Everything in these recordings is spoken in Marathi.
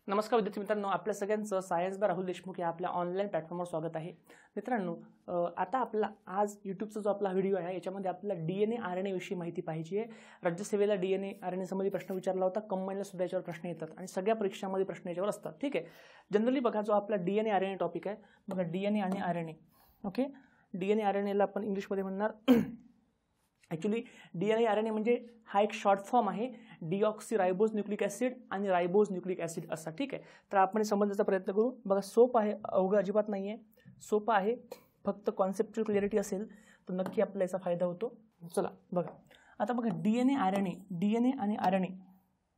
नमस्कार विद्यार्थी मित्रांनो, आपल्या सगळ्यांचं सायन्स बाय राहुल देशमुख या आपल्या ऑनलाईन प्लॅटफॉर्मवर स्वागत आहे. मित्रांनो, आता आपला आज यूट्यूबचा जो आपला व्हिडिओ आहे याच्यामध्ये आपल्याला DNA RNA विषयी माहिती पाहिजे आहे. राज्यसेवेला DNA RNA संबंधी प्रश्न विचारला होता, कंबाईनला सुद्धा याच्यावर प्रश्न येतात आणि सगळ्या परीक्षांमध्ये प्रश्न याच्यावर असतात. ठीक आहे. जनरली बघा, जो आपला DNA RNA टॉपिक आहे बघा, DNA आणि RNA. ओके, DNA RNAला आपण इंग्लिशमध्ये म्हणणार ॲक्च्युली DNA RNA म्हणजे हा एक शॉर्ट फॉर्म आहे, डिऑक्सी रायबोज न्यूक्लिक ॲसिड आणि रायबोज न्यूक्लिक ॲसिड असा. ठीक आहे. तर आपण समजण्याचा प्रयत्न करू. बघा, सोपं आहे, अवघड अजिबात नाही आहे, सोपं आहे. फक्त कॉन्सेप्च्युअल क्लिअरिटी असेल तर नक्की आपल्याला याचा फायदा होतो. चला बघा, आता बघा DNA आणि RNA.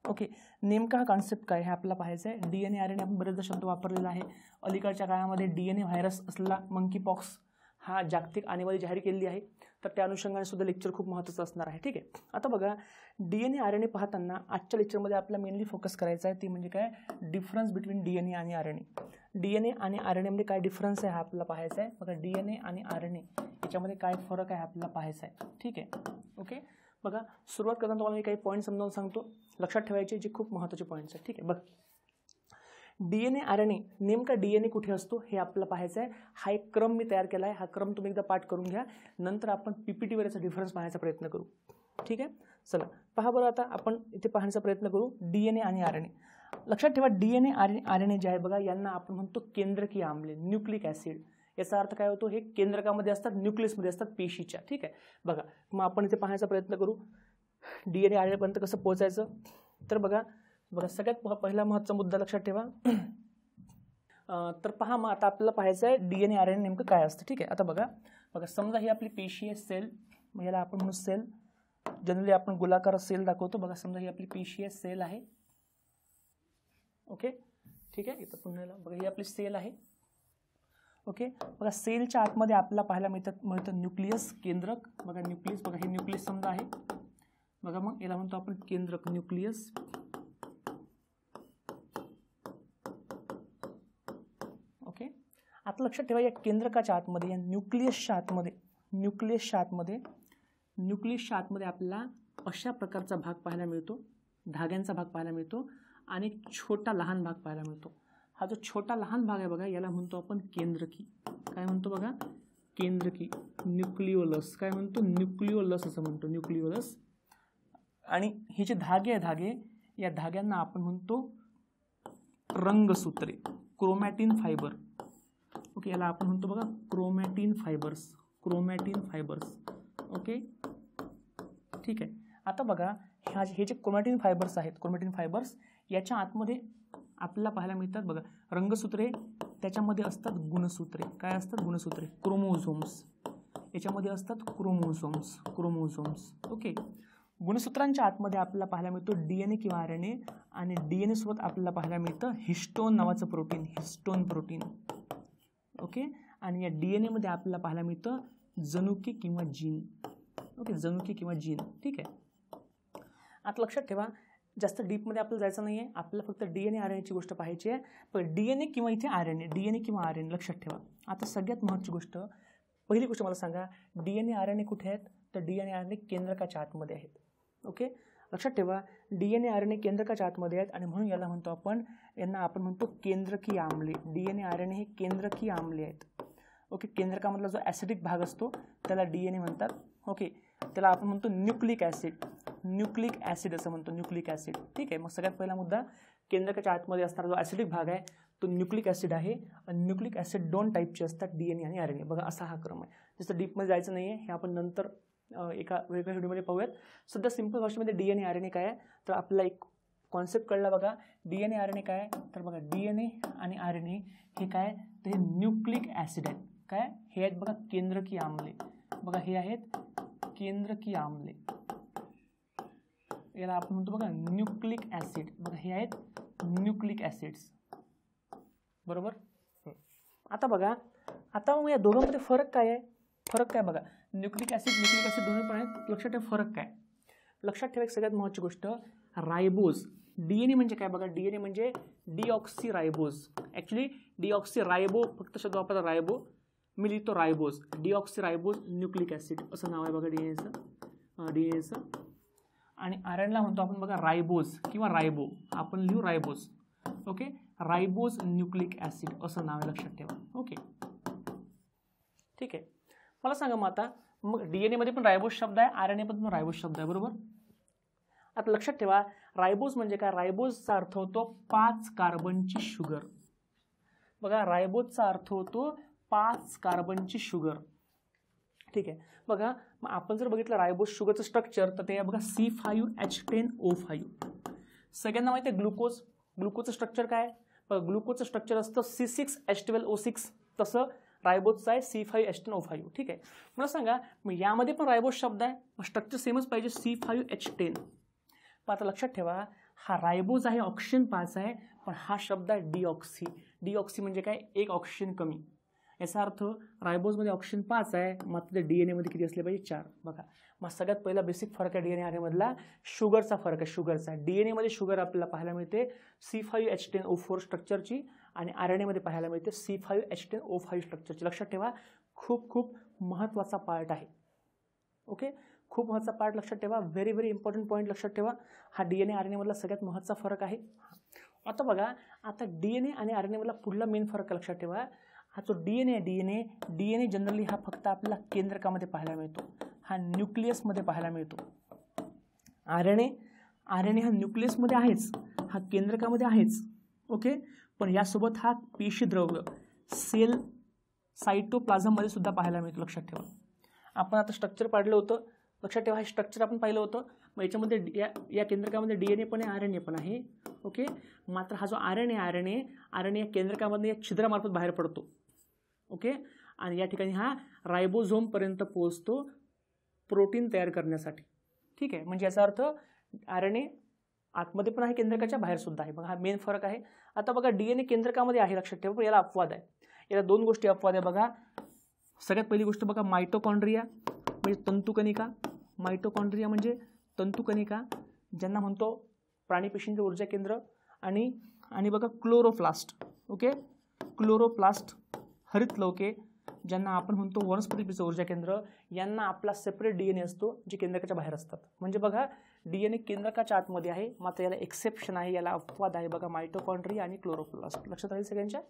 ओके, नेमका हा कॉन्सेप्ट काय हे आपल्याला पाहायचं आहे. DNA RNA आपण बरेचदा शब्द वापरलेला आहे. अलीकडच्या काळामध्ये DNA व्हायरस असलेला मंकी पॉक्स हा जागतिक आणीबाणी जाहीर केलेली आहे, तर त्या अनुषंगाने सुद्धा लेक्चर खूप महत्त्वाचं असणार आहे. ठीक आहे. आता बघा, DNA RNA पाहताना आजच्या लेक्चरमध्ये आपल्याला मेनली फोकस करायचा आहे, ती म्हणजे काय, डिफरन्स बिटवीन DNA आणि RNA. DNA आणि RNA मध्ये काय डिफरन्स आहे हा आपल्याला पाहायचा आहे. बघा, DNA आणि RNA याच्यामध्ये काय फरक आहे आपल्याला पाहायचा आहे. ठीक आहे. ओके, बघा, सुरुवात करताना तुम्हाला मी काही पॉईंट समजावून सांगतो, लक्षात ठेवायचे जे खूप महत्त्वाचे पॉईंट्स आहेत. ठीक आहे. बघ, DNA RNA नेमका DNA कुठे असतो हे आपल्याला पाहायचं आहे. हा एक क्रम मी तयार केला आहे, हा क्रम तुम्ही एकदा पाठ करून घ्या, नंतर आपण PPT वर याचा डिफरन्स पाहण्याचा प्रयत्न करू. ठीक आहे. चला पहा बरं, आता आपण इथे पाहण्याचा प्रयत्न करू DNA आणि RNA. लक्षात ठेवा, DNA आणि RNA जे आहे बघा, यांना आपण म्हणतो केंद्रकीय आम्ले, न्यूक्लिक ॲसिड. याचा अर्थ काय होतो, हे केंद्रकामध्ये असतात, न्यूक्लियसमध्ये असतात, पेशीच्या. ठीक आहे. बघा, मग आपण इथे पाहण्याचा प्रयत्न करू DNA RNA पर्यंत कसं पोहोचायचं. तर बघा, सगळ्यात पहिला महत्त्वाचा मुद्दा लक्षात ठेवा. तर पहा, मग आता आपल्याला पाहायचं आहे DNA RNA नेमकं काय असतं. ठीक आहे. आता बघा, समजा ही आपली पेशी आहे, सेल. मग याला आपण म्हणू सेल. जनरली आपण गोलाकार सेल दाखवतो. बघा, समजा ही आपली पेशी आहे, सेल आहे. ओके, ठीक आहे. इथं पुन्हा बघा, ही आपली सेल आहे. ओके, बघा, सेलच्या आतमध्ये आपल्याला पाहायला मिळतं न्यूक्लियस, केंद्रक. बघा, न्यूक्लियस, बघा, हे न्यूक्लियस समजा आहे. बघा, मग याला म्हणतो आपण केंद्रक, न्यूक्लियस. ओके, आता लक्षात ठेवा, या केंद्रकाच्या आतमध्ये, या न्यूक्लियसच्या आतमध्ये आपल्याला अशा प्रकारचा भाग पाहायला मिळतो, धाग्यांचा भाग पाहायला मिळतो आणि एक छोटा लहान भाग पाहायला मिळतो. हा जो छोटा लहान भाग आहे बघा, याला म्हणतो आपण केंद्रकी. काय म्हणतो बघा, केंद्रकी, न्यूक्लिओलस. काय म्हणतो, न्यूक्लिओलस असं म्हणतो, न्यूक्लिओलस. आणि हे जे धागे आहे, या धाग्यांना आपण म्हणतो रंगसूत्रे, क्रोमॅटिन फायबर. ओके, याला आपण म्हणतो बघा क्रोमॅटिन फायबर्स. ओके, ठीक आहे. आता बघा, हे जे क्रोमॅटिन फायबर्स याच्या आतमध्ये आपल्याला पाहायला मिळतात बघा रंगसूत्रे, त्याच्यामध्ये असतात गुणसूत्रे. काय असतात, गुणसूत्रे, क्रोमोझोम्स. याच्यामध्ये असतात क्रोमोझोम्स. ओके, गुणसूत्रांच्या आतमध्ये आपल्याला पाहायला मिळतो DNA किंवा RNA, आणि DNA सोबत आपल्याला पाहायला मिळतं हिस्टोन नावाचं प्रोटीन, हिस्टोन प्रोटीन. ओके, आणि या DNA मध्ये आपल्याला पाहायला मिळतं जनुकी किंवा जीन. ओके, जनुकी किंवा जीन. ठीक आहे. आता लक्षात ठेवा, जास्त डीपमध्ये आपल्याला जायचं नाही आहे, आपल्याला फक्त DNA RNA ची गोष्ट पाहायची आहे. पण DNA किंवा इथे DNA किंवा RNA लक्षात ठेवा. आता सगळ्यात महत्त्वाची गोष्ट, पहिली गोष्ट मला सांगा, DNA RNA कुठे आहेत, तर DNA RNA केंद्रकाच्या आतमध्ये आहेत. ओके, लक्षात ठेवा, DNA RNA केंद्रकाच्या आतमध्ये आहेत आणि म्हणून यांना आपण म्हणतो केंद्रकीय आम्ले. DNA RNA हे केंद्रकीय आम्ले आहेत. ओके, केंद्रकामधला जो ॲसिडिक भाग असतो त्याला DNA म्हणतात. ओके, त्याला आपण म्हणतो न्यूक्लिक ॲसिड असं म्हणतो, न्यूक्लिक ॲसिड. ठीक आहे. मग सगळ्यात पहिला मुद्दा, केंद्रकाच्या आतमध्ये असणारा जो ॲसिडिक भाग आहे तो न्यूक्लिक ॲसिड आहे. आणि न्यूक्लिक ॲसिड 2 टाईपचे असतात, DNA आणि RNA. बघा, असा हा क्रम आहे. जास्त डीपमध्ये जायचं नाही आहे, हे आपण नंतर एका वेगळ्या व्हिडिओमध्ये पाहूयात. सध्या सिंपल भाषेमध्ये DNA RNA काय आहे, तर आपल्याला एक कॉन्सेप्ट कळला बघा. DNA RNA काय आहे, तर बघा, DNA आणि RNA हे काय, तर हे न्यूक्लिक ॲसिड आहेत. काय, हे आहेत बघा केंद्रकीय आम्ले. बघा, हे आहेत केंद्रकीय आम्ले, याला आपण म्हणतो बघा न्यूक्लिक ॲसिड. बघा, हे आहेत न्यूक्लिक ॲसिड्स, बरोबर. आता बघा, आता मग या दोघांमध्ये फरक काय आहे, बघा, न्यूक्लिक ॲसिड दोन्ही पण आहेत. लक्षात ठेवा फरक काय. लक्षात ठेवा एक सगळ्यात महत्त्वाची गोष्ट, रायबोज. DNA म्हणजे काय बघा, DNA म्हणजे डिऑक्सी रायबोज. ॲक्च्युली डिऑक्सी रायबो फक्त शब्द वापरला, रायबो मी लिहितो रायबोज, डिऑक्सी रायबोज न्यूक्लिक ॲसिड असं नाव आहे बघा DNAचं. आणि RNAला म्हणतो आपण बघा रायबोज किंवा रायबो, आपण लिहू रायबोज. ओके, रायबोज न्यूक्लिक ॲसिड असं नाव आहे, लक्षात ठेवा. ओके, ठीक आहे. मला सांगा मग आता, मग DNA मध्ये पण रायबोज शब्द आहे, RNA मध्ये पण रायबोज शब्द आहे, बरोबर. आता लक्षात ठेवा, रायबोज म्हणजे काय? रायबोजचा अर्थ होतो 5 कार्बनची शुगर. बघा, रायबोजचा अर्थ होतो 5 कार्बनची शुगर. ठीक आहे. बघा, मग आपण जर बघितलं रायबोज शुगरचं स्ट्रक्चर, तर ते आहे बघा C5H10O5. सगळ्यांना माहिती आहे ग्लुकोज. ग्लुकोजचं स्ट्रक्चर काय? बघा, ग्लुकोजचं स्ट्रक्चर असतं C6H12O6. तसं रायबोजचं आहे C5H10O5. ठीक आहे. मला सांगा, मग यामध्ये पण रायबोज शब्द आहे, स्ट्रक्चर सेमच पाहिजे C5H10. पण आता लक्षात ठेवा, हा रायबोज आहे, ऑक्सिजन 5 आहे, पण हा शब्द आहे डिऑक्सी. डिऑक्सी म्हणजे काय? एक ऑक्सिजन कमी. याचा अर्थ रायबोजमध्ये ऑक्सिजन 5 आहे, मात्र ते DNA मध्ये किती असले पाहिजे? 4. बघा, मग सगळ्यात पहिला बेसिक फरक आहे DNA RNA मधला शुगरचा फरक आहे. शुगरचा DNA मध्ये शुगर आपल्याला पाहायला मिळते C5H10O4 स्ट्रक्चरची, आणि RNA मध्ये पाहायला मिळते C5H10O5 स्ट्रक्चरची. लक्षात ठेवा, खूप खूप महत्त्वाचा पार्ट आहे. ओके, खूप महत्त्वाचा पार्ट लक्षात ठेवा. व्हेरी व्हेरी इम्पॉर्टंट पॉईंट लक्षात ठेवा. हा DNA RNA मधला सगळ्यात महत्त्वाचा फरक आहे. आता बघा, आता DNA आणि RNA मधला पुढला मेन फरक लक्षात ठेवा. हा जो DNA जनरली हा फक्त आपल्याला केंद्रकामध्ये पाहायला मिळतो, हा न्यूक्लियसमध्ये पाहायला मिळतो. RNA हा न्यूक्लियसमध्ये आहेच, हा केंद्रकामध्ये आहेच. ओके, पण यासोबत हा पेशीद्रव्य सेल सायटोप्लाझममध्ये सुद्धा पाहायला मिळतो. लक्षात ठेवा, आपण आता स्ट्रक्चर पाडलं होतं, लक्षात ठेवा, हे स्ट्रक्चर आपण पाहिलं होतं. मग याच्यामध्ये या केंद्रकामध्ये DNA पण आहे, RNA पण आहे. ओके, मात्र हा जो RNA या केंद्रकामध्ये या छिद्रामार्फत बाहेर पडतो. ओके, आणि या ठिकाणी हा रायबोझोमपर्यंत पोहोचतो प्रोटीन तयार करण्यासाठी. ठीक आहे, म्हणजे याचा अर्थ RNA आतमध्ये पण आहे, केंद्रकाच्या बाहेर सुद्धा आहे. बघा, हा मेन फरक आहे. आता बघा, DNA केंद्रकामध्ये आहे, लक्षात ठेवा, पण याला अपवाद आहे. याला 2 गोष्टी अपवाद आहे. बघा, सगळ्यात पहिली गोष्ट बघा, मायटोकॉन्ड्रिया म्हणजे तंतुकणिका. मायटोकॉन्ड्रिया म्हणजे तंतुकणिका, ज्यांना म्हणतो प्राणीपेशींचे ऊर्जा केंद्र. आणि बघा, क्लोरोप्लास्ट. ओके, क्लोरोप्लास्ट हरितलवके, ज्यांना आपण म्हणतो वनस्पतीचं ऊर्जा केंद्र. यांना आपला सेपरेट DNA असतो, जे केंद्रकाच्या बाहेर असतात. म्हणजे बघा, DNA केंद्रकाच्या आतमध्ये आहे, मात्र याला एक्सेप्शन आहे, याला अपवाद आहे. बघा, मायटोकॉन्ड्रिया आणि क्लोरोप्लास्ट. लक्षात राहील सगळ्यांच्या?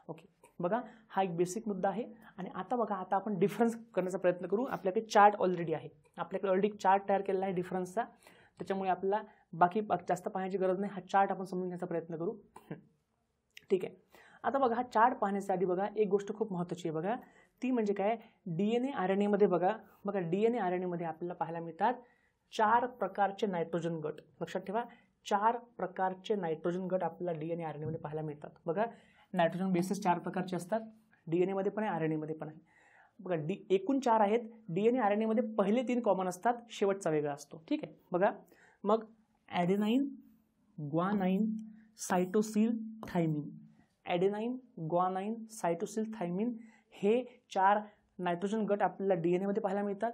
ओके, बघा, हा एक बेसिक मुद्दा आहे. आणि आता बघा, आता आपण डिफरन्स करण्याचा प्रयत्न करू. आपल्याकडे चार्ट ऑलरेडी आहे, आपल्याकडे ऑलरेडी चार्ट तयार केलेला आहे डिफरन्सचा, त्याच्यामुळे आपल्याला बाकी जास्त पाहण्याची गरज नाही. हा चार्ट आपण समजून घेण्याचा प्रयत्न करू. ठीक आहे. आता बघा, हा चार्ट पाहण्याच्या आधी बघा, एक गोष्ट खूप महत्त्वाची आहे. बघा, ती म्हणजे काय? DNA RNA मध्ये बघा, DNA RNA मध्ये आपल्याला पाहायला मिळतात 4 प्रकारचे नायट्रोजन गट. लक्षात ठेवा, 4 प्रकारचे नायट्रोजन गट आपल्याला DNA RNA मध्ये पाहायला मिळतात. बघा, नायट्रोजन बेसेस 4 प्रकारचे असतात, DNA मध्ये पण आहे, RNA मध्ये पण आहे. बघा, एकूण 4 आहेत. DNA RNA मध्ये पहिले 3 कॉमन असतात, शेवटचा वेगळा असतो. ठीक आहे. बघा, मग ॲडेनाइन, guanine, cytosine, thiamine. ॲडेनाइन, guanine, cytosine, thiamine हे 4 नायट्रोजन गट आपल्याला DNA मध्ये पाहायला मिळतात.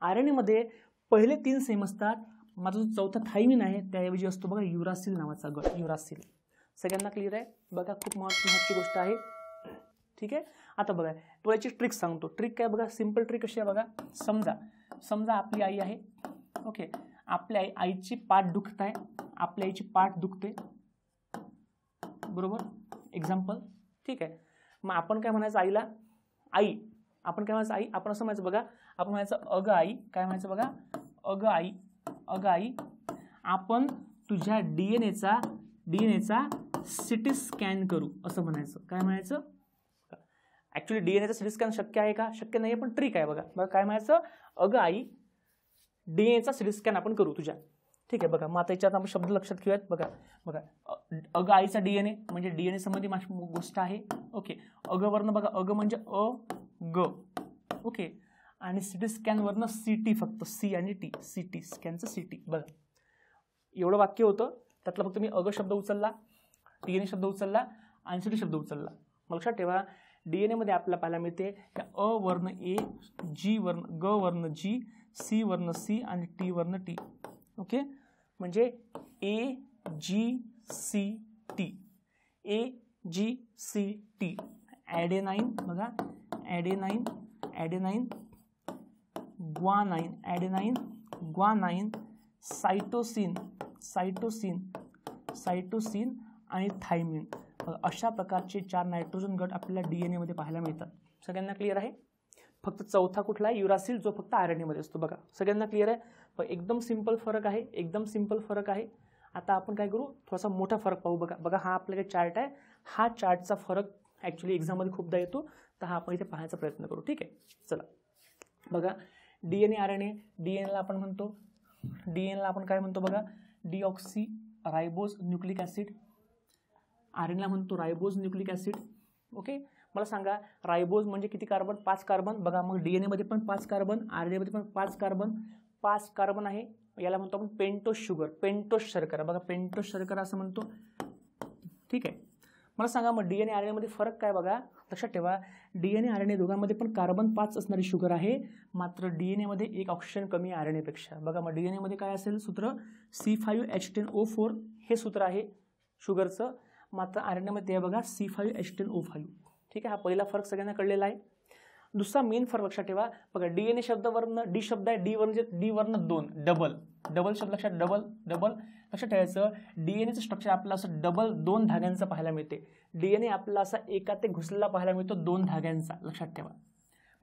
RNA मध्ये पहिले 3 सेम असतात, मात्र जो चौथा थायमिन आहे त्याऐवजी असतो बघा युरासिल नावाचा गट. युरासिल सगळ्यांना क्लिअर आहे? बघा, खूप महत्त्वाची गोष्ट आहे. ठीक आहे. आता बघा, तो याची ट्रिक सांगतो. ट्रिक काय? बघा, सिंपल ट्रिक कशी आहे बघा. समजा आपली आई आहे. ओके, आपल्या आईची पाठ दुखत आहे, आपल्या आईची पाठ दुखते, बरोबर, एक्झाम्पल. ठीक आहे. मग आपण काय म्हणायचं आईला? आई. आपण काय म्हणायचं? आई. आपण असं म्हणायचं बघा, आपण म्हणायचं अगं आई. काय म्हणायचं बघा? अगं आई, अगं आई, आपण तुझ्या डीएनएचा सिटी स्कॅन करू, असं म्हणायचं. काय म्हणायचं? ॲक्च्युली डीएनएचा सिटी स्कॅन शक्य आहे का? शक्य नाही, पण ट्रिक आहे बघा. बघा, काय म्हणायचं? अगं आई, डीएनएचा सिटी स्कॅन आपण करू तुझ्या. ठीक आहे. बघा, मातेच्यात आपण शब्द लक्षात घेऊयात. बघा, अगं आईचा DNA म्हणजे DNA संबंधी गोष्ट आहे. ओके, अगं वरनं बघा, अगं म्हणजे ग. ओके, आणि सिटी स्कॅन वरनं CT, फक्त C आणि T, सिटी स्कॅनचं CT. बघा, एवढं वाक्य होतं, त्यातलं फक्त मी अगं शब्द उचलला, DNA शब्द उचलला आणि CT शब्द उचलला. लक्षात ठेवा, DNA मध्ये आपल्याला पाहायला मिळते अ वर्ण A, G वर्ण, ग वर्ण G, C वर्ण C आणि T वर्ण T. ओके, म्हणजे AGCT, AGCT. ॲडेनाइन बघा, ॲडेनाइन, ग्वानाइन, सायटोसिन आणि थायमिन. अशा प्रकारचे 4 नायट्रोजन गट आपल्याला DNA मध्ये पाहायला मिळतात. सगळ्यांना क्लिअर आहे? फक्त चौथा कुठला आहे? युरासिल, जो फक्त RNA मध्ये असतो. बघा सगळ्यांना क्लिअर आहे? पण एकदम सिंपल फरक आहे, एकदम सिंपल फरक आहे. आता आपण काय करू, थोडासा मोठा फरक पाहू. बघा हा आपल्याकडे चार्ट आहे. हा चार्टचा फरक ॲक्च्युली एक्झाममध्ये खूपदा येतो, तर हा आपण इथे पाहण्याचा प्रयत्न करू. ठीक आहे, चला बघा. DNA RNA, DNAला आपण म्हणतो, DNAला आपण काय म्हणतो बघा, डिऑक्सी रायबोज न्यूक्लिक ॲसिड. RNAला म्हणतो रायबोज न्यूक्लिक ॲसिड. ओके, मला सांगा रायबोज म्हणजे किती कार्बन? 5 कार्बन. बघा मग DNA मध्ये पण 5 कार्बन, RNA मध्ये पण 5 कार्बन. 5 कार्बन आहे, याला म्हणतो आपण पेंटोज शुगर, पेंटोज शर्करा. बघा पेंटोज शर्करा असं म्हणतो. ठीक आहे, मला सांगा मग DNA RNA मध्ये फरक काय? बघा लक्षात ठेवा, DNA RNA दोघांमध्ये पण कार्बन 5 असणारी शुगर आहे, मात्र DNA मध्ये एक ऑक्सिजन कमी आहे RNA पेक्षा. बघा मग DNA मध्ये काय असेल सूत्र? C5H10O4 हे सूत्र आहे शुगरचं, मात्र RNA मध्ये बघा C5H10O5. ठीक आहे, हा पहिला फरक सगळ्यांना कळलेला आहे. दुसरा मेन फरक लक्षात ठेवा. बघा DNA शब्दावरनं डी शब्द आहे, डी वरनं 2, डबल शब्द लक्षात, डबल लक्षात ठेवायचं. DNAचं स्ट्रक्चर आपलं असं डबल 2 धाग्यांचं पाहायला मिळते. DNA आपला असा एका ते घुसलेला पाहायला मिळतो 2 धाग्यांचा, लक्षात ठेवा.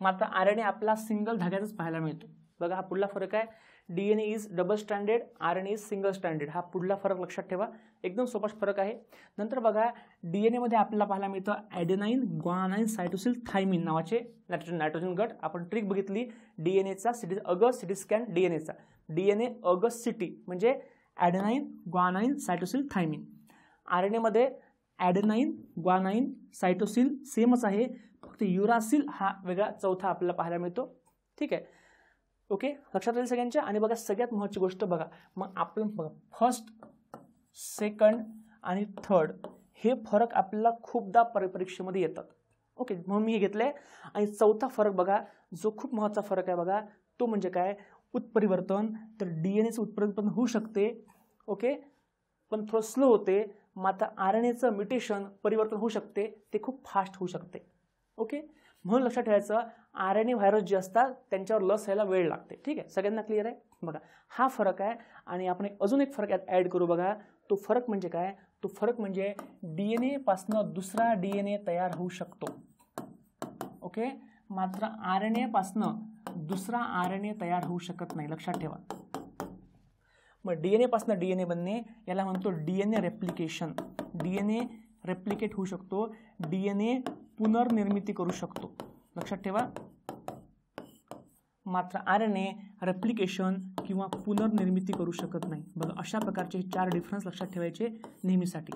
मात्र RNA आपला सिंगल धाग्याचाच पाहायला मिळतो. बघा हा पुढला फरक आहे. DNA is double standard, RNA is single standard. हा पुढला फरक लक्षात ठेवा, एकदम सोपा फरक आहे. नंतर बघा DNA मध्ये आपल्याला पाहायला मिळतं ॲडेनाइन, ग्वानाइन, सायटोसिल, थायमिन नावाचे नायट्रोजन गट. आपण ट्रिक बघितली DNAचा, सिटी स्कॅन DNAचा. DNA अगस सिटी म्हणजे adenine, guanine, cytosine, thymine. RNA मध्ये ॲडेनाइन, ग्वानाइन, सायटोसिल सेमच आहे, फक्त युरासिल हा वेगळा चौथा आपल्याला पाहायला मिळतो. ठीक आहे, ओके, लक्षात राहील सगळ्यांच्या. आणि बघा सगळ्यात महत्त्वाची गोष्ट बघा, मग आपण बघा फर्स्ट, सेकंड आणि थर्ड हे फरक आपल्याला खूपदा परीक्षेमध्ये येतात. ओके, म्हणून मी हे घेतलंय. आणि चौथा फरक बघा, जो खूप महत्त्वाचा फरक आहे बघा, तो म्हणजे काय? उत्परिवर्तन. तर DNAचं उत्परिवर्तन होऊ शकते, ओके, पण थोडं स्लो होते. मात्र RNAचं म्युटेशन परिवर्तन होऊ शकते, ते खूप फास्ट होऊ शकते. ओके, म्हणून लक्षात ठेवायचं RNA व्हायरस जे असतात त्यांच्यावर लस यायला वेळ लागते. ठीक आहे, सगळ्यांना क्लिअर आहे? बघा हा फरक आहे. आणि आपण अजून एक फरक यात ॲड करू. बघा तो फरक म्हणजे काय? तो फरक म्हणजे DNA पासनं दुसरा DNA तयार होऊ शकतो. ओके, मात्र RNA पासनं दुसरा RNA तयार होऊ शकत नाही, लक्षात ठेवा. मग DNA पासनं DNA बनणे याला म्हणतो DNA रेप्लिकेशन. DNA रेप्लिकेट होऊ शकतो, DNA पुनर्निर्मिती करू शकतो, लक्षात ठेवा. मात्र RNA रेप्लिकेशन किंवा पुनर्निर्मिती करू शकत नाही. बघा अशा प्रकारचे 4 डिफरन्स लक्षात ठेवायचे नेहमीसाठी.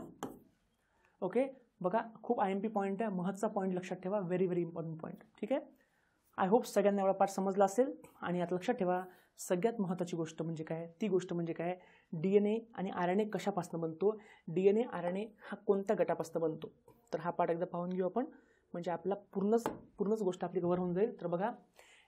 ओके, बघा खूप IMP पॉईंट आहे, महत्त्वाचा पॉईंट लक्षात ठेवा, व्हेरी व्हेरी इम्पॉर्टंट पॉईंट. ठीक आहे, आय होप सगळ्यांना एवढा पाठ समजला असेल. आणि आता लक्षात ठेवा सगळ्यात महत्त्वाची गोष्ट म्हणजे काय? ती गोष्ट म्हणजे काय? DNA आणि RNA कशापासून बनतो, DNA RNA हा कोणत्या गटापासून बनतो. तर हा पाठ एकदा पाहून घेऊ आपण, म्हणजे आपला पूर्णच गोष्ट आपली कव्हर होऊन जाईल. तर बघा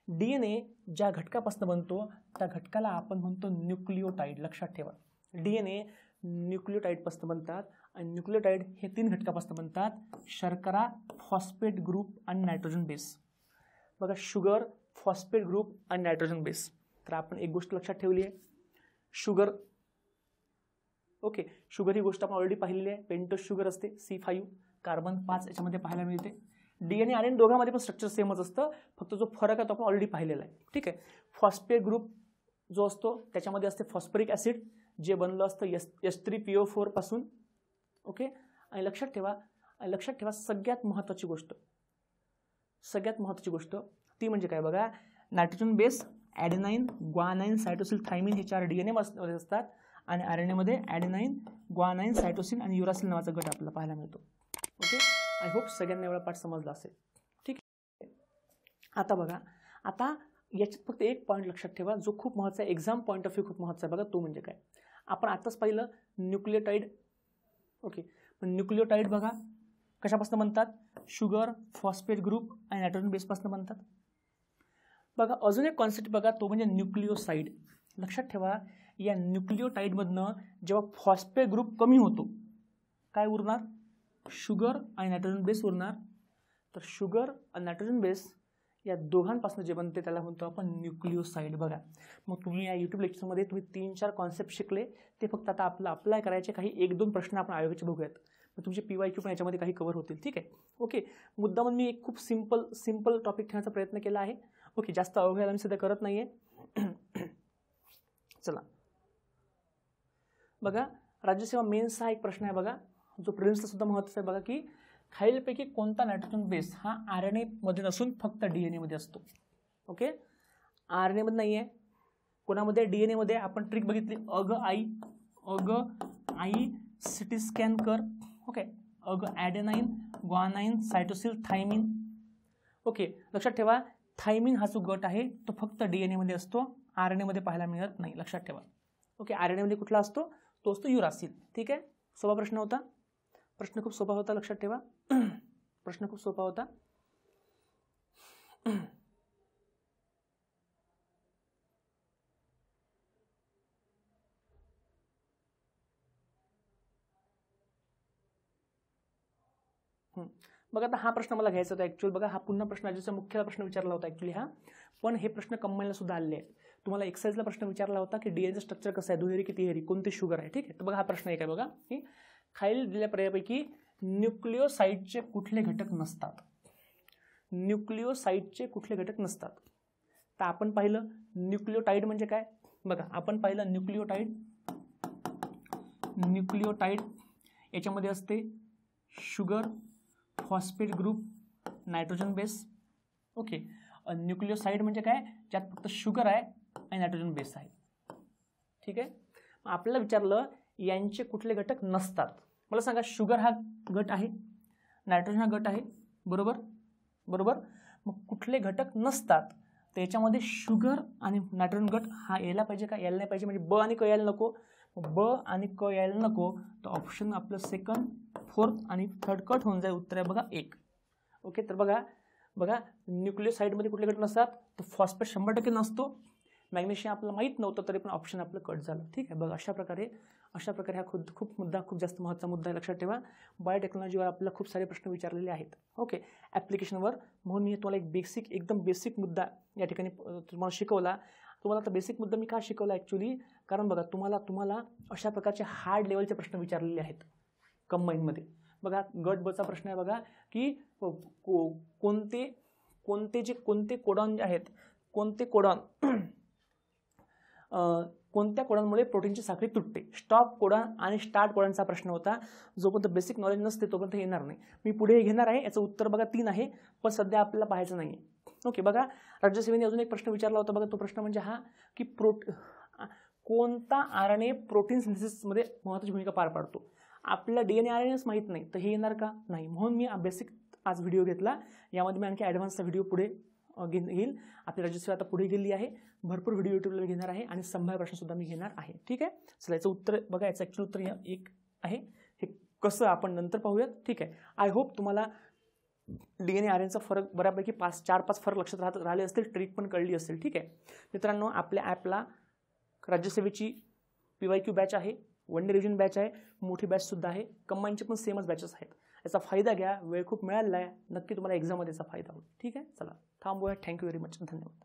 DNA ज्या घटकापासून बनतो त्या घटकाला आपण म्हणतो न्यूक्लियोटाइड, लक्षात ठेवा. DNA न्यूक्लियोटाइडपासून बनतात आणि न्यूक्लियोटाइड हे 3 घटकापासून बनतात, शर्करा, फॉस्फेट ग्रुप आणि नायट्रोजन बेस. बघा शुगर, फॉस्फेट ग्रुप आणि नायट्रोजन बेस. तर आपण एक गोष्ट लक्षात ठेवली आहे, शुगर. ओके, शुगर ही गोष्ट आपण ऑलरेडी पाहिलेली आहे, पेंटोज शुगर असते, C5, कार्बन 5 याच्यामध्ये पाहायला मिळते. DNA आणि RNA दोघांमध्ये पण स्ट्रक्चर सेमच असतं, फक्त जो फरक आहे तो आपण ऑलरेडी पाहिलेला आहे. ठीक आहे, फॉस्फेट ग्रुप जो असतो त्याच्यामध्ये असते फॉस्फरिक ॲसिड, जे बनलं असतं H3PO4 पासून. ओके, आणि लक्षात ठेवा सगळ्यात महत्त्वाची गोष्ट ती म्हणजे काय? बघा nitrogen base, ॲडेनाइन, guanine, cytosine, thiamine हे 4 DNA मध्ये असतात. आणि RNA मध्ये ॲडेनाइन, ग्वानाइन, सायटोसिन आणि युरासिल नावाचा गट आपल्याला पाहायला मिळतो. ओके, आय होप सगळ्यांना एवढा पाठ समजला असेल. ठीक आहे, आता बघा, आता याच्यात फक्त एक पॉईंट लक्षात ठेवा जो खूप महत्त्वाचा आहे, एक्झाम पॉईंट ऑफ व्ह्यू खूप महत्त्वाचा आहे. बघा तो म्हणजे काय? आपण आत्ताच पाहिलं न्यूक्लियोटाइड. ओके, पण न्यूक्लियोटाइड बघा कशापासून बनतात? शुगर, फॉस्फेट ग्रुप आणि नायट्रोजन बेसपासून बनतात. बघा अजून एक कॉन्सेप्ट बघा, तो म्हणजे न्यूक्लियोसाइड. लक्षात ठेवा या न्यूक्लियोटाइडमधनं जेव्हा फॉस्फेट ग्रुप कमी होतो काय उरणार? शुगर आणि नायट्रोजन बेस उरणार. तर शुगर आणि नायट्रोजन बेस या दोघांपासून जे बनते त्याला म्हणतो आपण न्यूक्लियोसाइड. बघा मग तुम्ही या यूट्यूब लेक्चरमध्ये तुम्ही 3-4 कॉन्सेप्ट शिकले, ते फक्त आता आपलं अप्लाय करायचे काही 1-2 प्रश्न आपण आयोगाचे बघूयात. तुमचे PYQ पण याच्यामध्ये काही कव्हर होतील. ठीक आहे. ओके, मुद्दाम मी एक खूप सिंपल टॉपिक ठेवण्याचा प्रयत्न केला आहे. ओके, जास्त अवघड मी सध्या करत नाही आहे. चला बघा, राज्यसेवा मेन्सचा एक प्रश्न आहे बघा, जो प्रिलिम्सला सुद्धा महत्त्वाचा आहे बघा, की खालीलपैकी कोणता नायट्रोजन बेस हा RNA मध्ये नसून फक्त DNA मध्ये असतो. ओके, RNA मध्ये नाही आहे, कोणामध्ये DNA मध्ये. आपण ट्रिक बघितली, अग आई सिटी स्कॅन कर. Okay, adenine, guanine, cytosine, thymine. Okay, लक्षात ठेवा, थायमिन हा जो गट आहे तो फक्त DNA मध्ये असतो, RNA मध्ये पाहायला मिळत नाही. लक्षात ठेवा. ओके, RNA मध्ये कुठला असतो? तो असतो युरासिल. ठीक आहे, सोपा प्रश्न होता. प्रश्न खूप सोपा होता, लक्षात ठेवा. प्रश्न खूप सोपा होता. बघा, आता हा प्रश्न मला घ्यायचा होता ॲक्च्युअली. बघा, हा पुन्हा प्रश्न राज्याचा मुख्य प्रश्न विचारला होता ॲक्च्युअली हा, पण हे प्रश्न कंबाईनला सुद्धा आले आहेत. तुम्हाला एक्साइजला प्रश्न विचारला होता की DNAचं स्ट्रक्चर कसं आहे, दुहेरी की तिहेरी, कोणती शुगर आहे. ठीक आहे, तर बघा हा प्रश्न एक आहे बघा, की खालील दिलेल्या पर्यायापैकी न्यूक्लिओसाइडचे कुठले घटक नसतात. न्यूक्लिओसाइडचे कुठले घटक नसतात. तर आपण पाहिलं न्यूक्लिओटाइड म्हणजे काय. बघा, आपण पाहिलं न्यूक्लिओटाइड याच्यामध्ये असते sugar, phosphate group, nitrogen base. Okay, nucleoside म्हणजे काय, ज्यात फक्त शुगर आहे आणि नायट्रोजन बेस आहे. ठीक आहे, आपल्याला विचारलं यांचे कुठले घटक नसतात. मला सांगा, शुगर हा गट आहे, नायट्रोजन हा गट आहे, बरोबर. मग कुठले घटक नसतात, तर याच्यामध्ये शुगर आणि नायट्रोजन गट हा यायला पाहिजे का, यायला नाही पाहिजे. म्हणजे ब आणि क यायला नको. ब आणि क यायला नको, तर ऑप्शन आपलं सेकंड, फोर्थ आणि थर्ड कट होऊन जाईल. उत्तर आहे बघा 1. ओके, तर बघा न्यूक्लिओसाइडमध्ये कुठले घटक नसतात, तर फॉस्फेट 100% नसतो. मॅग्नेशियम आपल्याला माहीत नव्हतं तरी पण ऑप्शन आपलं कट झालं. ठीक आहे, बघा अशा प्रकारे हा खूप जास्त महत्त्वाचा मुद्दा आहे. लक्षात ठेवा, बायोटेक्नॉलॉजीवर आपल्याला खूप सारे प्रश्न विचारलेले आहेत. ओके, ॲप्लिकेशनवर. म्हणून मी तुम्हाला एकदम बेसिक मुद्दा या ठिकाणी तुम्हाला शिकवला. तुम्हाला आता बेसिक मुद्दा मी का शिकवला ॲक्च्युली, कारण बघा तुम्हाला अशा प्रकारचे हार्ड लेवलचे प्रश्न विचारलेले आहेत कंबाईनमध्ये. बघा, गट बचा प्रश्न आहे बघा, की कोणते कोडॉन जे आहेत, कोणत्या कोडॉनमुळे प्रोटीनची साखळी तुटते. स्टॉप कोडॉन आणि स्टार्ट कोडॉनचा प्रश्न होता. जोपर्यंत बेसिक नॉलेज नसते तोपर्यंत येणार नाही. मी पुढे घेणार आहे, याचं उत्तर बघा 3 आहे, पण सध्या आपल्याला पाहायचं नाही. ओके, बघा, राज्यसेवेने अजून एक प्रश्न विचारला होता बघा. तो प्रश्न म्हणजे हा, की कोणता RNA प्रोटीन सिंथेसिसमध्ये महत्त्वाची भूमिका पार पाडतो. आपल्याला DNA RNAच माहीत नाही, तर हे येणार का नाही. म्हणून मी बेसिक आज व्हिडिओ घेतला. यामध्ये मी आणखी ॲडव्हान्सचा व्हिडिओ पुढे घेईल. आपली रजिस्टर आता पुढे गेली आहे. भरपूर व्हिडिओ यूट्यूबला मी घेणार आहे आणि संभाव्य प्रश्नसुद्धा मी घेणार आहे. ठीक आहे, चला याचं उत्तर बघा. याचं ॲक्च्युअल उत्तर एक आहे. हे कसं आपण नंतर पाहूयात. ठीक आहे, आय होप तुम्हाला DNA RNAचा फरक बऱ्यापैकी 4-5 फरक लक्षात राहिले असतील, ट्रिक पण कळली असेल. ठीक आहे मित्रांनो, आपल्या ॲपला राज्यसेवेची PYQ बॅच आहे, वन डे रिव्हिजन बॅच आहे, मोठी बॅचसुद्धा आहे, कंबाईनचे पण सेमच बॅचेस आहेत. याचा फायदा घ्या, वेळ खूप मिळालेला आहे, नक्की तुम्हाला एक्झाममध्ये याचा फायदा होईल. ठीक आहे, चला थांबूया. थँक्यू व्हेरी मच, धन्यवाद.